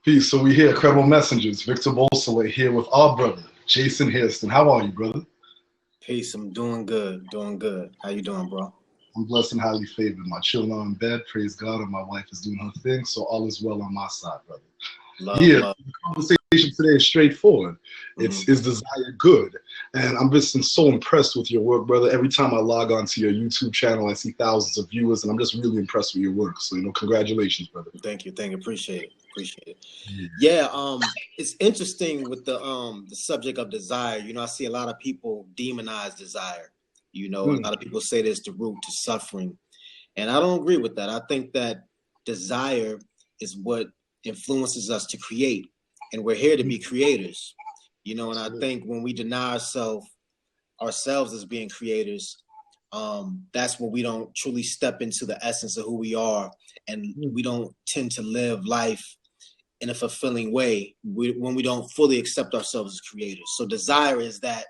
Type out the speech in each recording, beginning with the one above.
Peace. So we here, Credible Messengers. Victor Soleil here with our brother, Jason Hairston. How are you, brother? Peace. I'm doing good. Doing good. How you doing, bro? I'm blessed and highly favored. My children are in bed, praise God, and my wife is doing her thing, so all is well on my side, brother. Love. The conversation today is straightforward. It's Mm-hmm. is desire good? And I'm just so impressed with your work, brother. Every time I log on to your YouTube channel, I see thousands of viewers, and I'm just really impressed with your work. So, congratulations, brother. Thank you. Appreciate it. Yeah. It's interesting with the subject of desire. I see a lot of people demonize desire. A lot of people say it's the root to suffering, and I don't agree with that. I think that desire is what influences us to create, and we're here to be creators. And I think when we deny ourselves as being creators, that's when we don't truly step into the essence of who we are, and we don't tend to live life in a fulfilling way when we don't fully accept ourselves as creators. So desire is that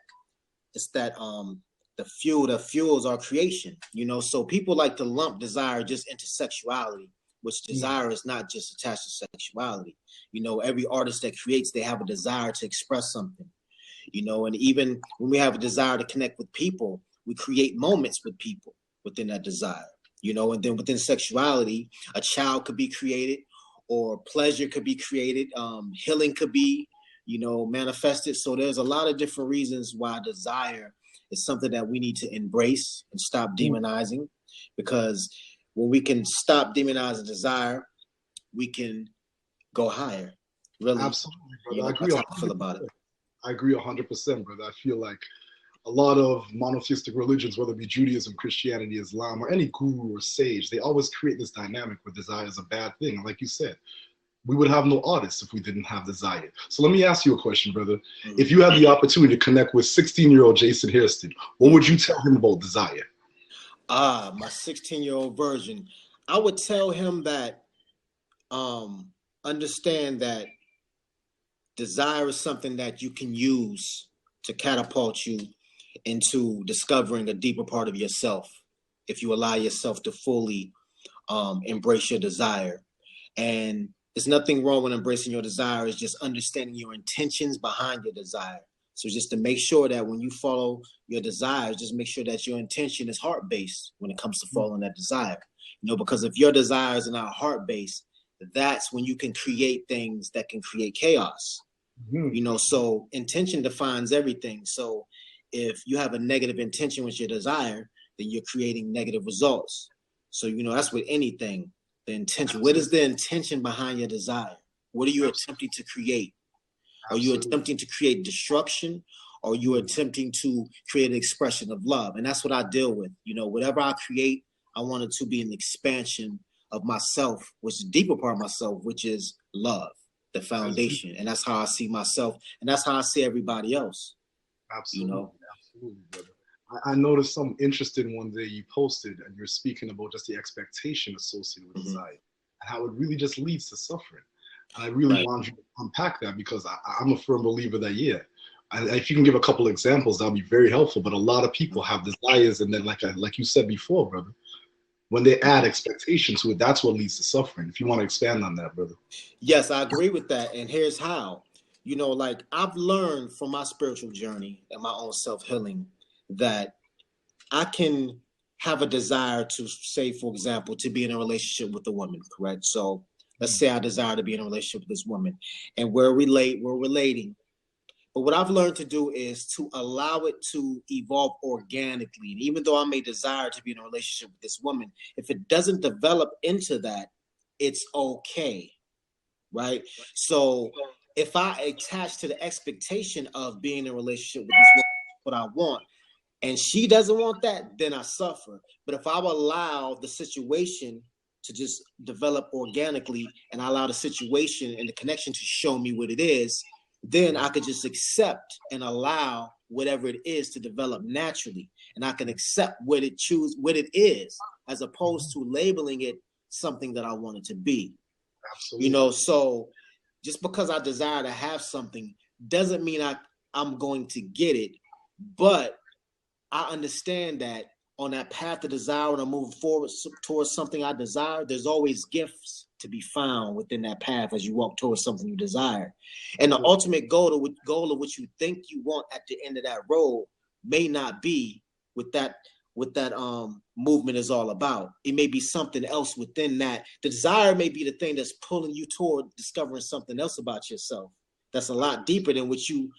the fuel that fuels our creation. So people like to lump desire just into sexuality, which desire is not just attached to sexuality. Every artist that creates, they have a desire to express something. And even when we have a desire to connect with people, we create moments with people within that desire. And then within sexuality, a child could be created, or pleasure could be created, healing could be, manifested. So there's a lot of different reasons why desire is something that we need to embrace and stop demonizing, because when we can stop demonizing desire, we can go higher. Really, absolutely, brother. That's how I feel about it. I agree 100%, brother. I feel like a lot of monotheistic religions, whether it be Judaism, Christianity, Islam, or any guru or sage, they always create this dynamic where desire is a bad thing. And like you said, we would have no artists if we didn't have desire. So let me ask you a question, brother. If you had the opportunity to connect with 16-year-old Jason Hairston, what would you tell him about desire? My 16-year-old version, I would tell him that understand that desire is something that you can use to catapult you into discovering a deeper part of yourself if you allow yourself to fully embrace your desire. And there's nothing wrong with embracing your desire. It's just understanding your intentions behind your desire. So just to make sure that when you follow your desires, just make sure that your intention is heart-based when it comes to following that desire. Because if your desires are not heart-based, that's when you can create things that can create chaos. So intention defines everything. So if you have a negative intention with your desire, then you're creating negative results. So, that's with anything, the intention. What is the intention behind your desire? What are you attempting to create? Are you attempting to create destruction, or are you attempting to create an expression of love? And that's what I deal with. Whatever I create, I want it to be an expansion of myself, which is a deeper part of myself, which is love, the foundation. And that's how I see myself, and that's how I see everybody else. Absolutely, brother. I noticed something interesting one day you posted, and you're speaking about just the expectation associated with desire and how it really just leads to suffering. And I really want you to unpack that, because I'm a firm believer that, if you can give a couple of examples, that'll be very helpful. But a lot of people have desires, and then like you said before, brother, when they add expectation to it, that's what leads to suffering. If you want to expand on that, brother. Yes, I agree with that. And here's how. I've learned from my spiritual journey and my own self-healing that I can have a desire to, say, for example, to be in a relationship with a woman, correct? So let's say I desire to be in a relationship with this woman, and we're relating. But what I've learned to do is to allow it to evolve organically. And even though I may desire to be in a relationship with this woman, if it doesn't develop into that, it's okay, right? So if I attach to the expectation of being in a relationship with this woman, what I want, and she doesn't want that, then I suffer. But if I allow the situation to just develop organically, and I allow the situation and the connection to show me what it is, then I could just accept and allow whatever it is to develop naturally. And I can accept what it is, as opposed to labeling it something that I want it to be. Absolutely. So just because I desire to have something doesn't mean I'm going to get it. But I understand that on that path of desire, when I move forward towards something I desire, there's always gifts to be found within that path as you walk towards something you desire. And the ultimate goal of what you think you want at the end of that road may not be what that movement is all about. It may be something else within that. The desire may be the thing that's pulling you toward discovering something else about yourself that's a lot deeper than what you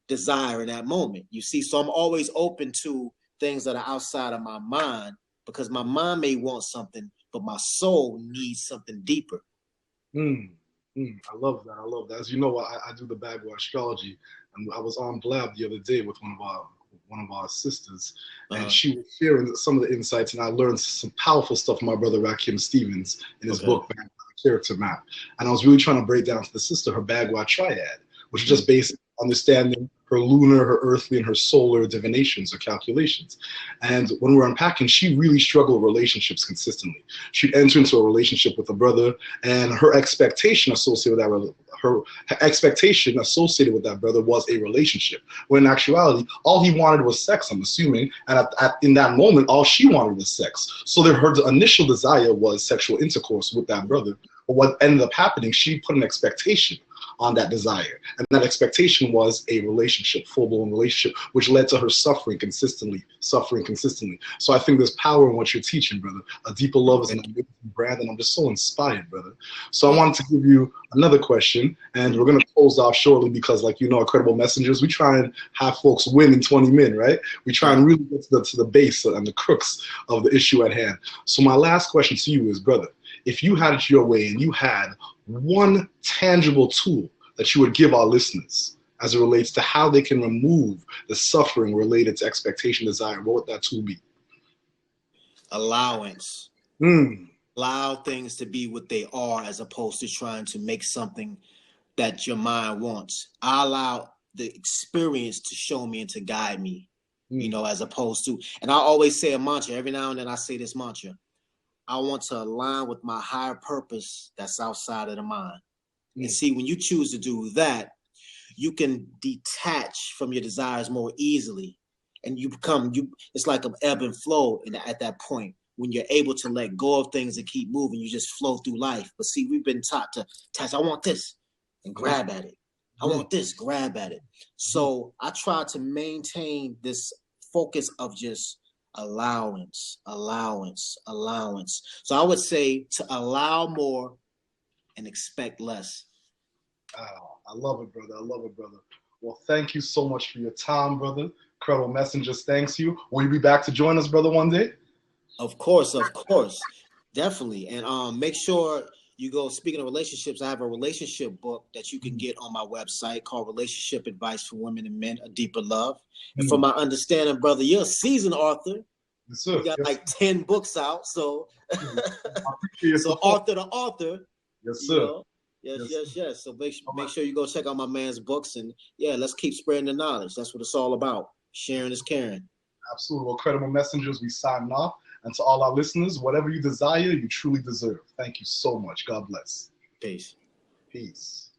desire in that moment. You see, so I'm always open to things that are outside of my mind, because my mind may want something, but my soul needs something deeper. I love that. I love that. As you know, I do the Bagua astrology, and I was on Blab the other day with one of our sisters, and she was sharing some of the insights, and I learned some powerful stuff from my brother Rakim Stevens in his book, Character Map. And I was really trying to break down to the sister her Bagua triad, which is just basic understanding her lunar, her earthly, and her solar divinations or calculations. And when we're unpacking, she really struggled with relationships consistently. She'd enter into a relationship with a brother, and her expectation associated with that brother was a relationship, when in actuality, all he wanted was sex, I'm assuming, and in that moment, all she wanted was sex. So her initial desire was sexual intercourse with that brother, but what ended up happening, she put an expectation on that desire, and that expectation was a relationship, full-blown relationship, which led to her suffering consistently. So I think there's power in what you're teaching, brother. A Deeper Love is an amazing brand, and I'm just so inspired, brother. So I wanted to give you another question, and we're going to close off shortly, because like you know, Incredible Messengers, we try and have folks win in 20 minutes, right? We try and really get to the base and the crux of the issue at hand. So my last question to you is, brother, if you had it your way and you had one tangible tool that you would give our listeners as it relates to how they can remove the suffering related to expectation, desire, what would that tool be? Allowance. Allow things to be what they are, as opposed to trying to make something that your mind wants. I allow the experience to show me and to guide me, you know, as opposed to, and I always say a mantra, every now and then I say this mantra: I want to align with my higher purpose that's outside of the mind. And see, when you choose to do that, you can detach from your desires more easily. And it's like an ebb and flow at that point. When you're able to let go of things and keep moving, you just flow through life. But see, we've been taught to attach, I want this, and grab at it. I want this, grab at it. So I try to maintain this focus of just allowance. So I would say to allow more and expect less. I love it, brother. Well, thank you so much for your time, brother. Incredible Messengers thanks you. Will you be back to join us, brother, one day? Of course. Definitely. And make sure you go, speaking of relationships, I have a relationship book that you can get on my website called Relationship Advice for Women and Men, A Deeper Love. And from my understanding, brother, you're a seasoned author. Yes, sir. You got like 10 books out. So, so author to author. Yes, sir. You know? Yes. So make sure you go check out my man's books, and let's keep spreading the knowledge. That's what it's all about. Sharing is caring. Absolutely. Well, Incredible Messengers, we sign off. And to all our listeners, whatever you desire, you truly deserve. Thank you so much. God bless. Peace. Peace.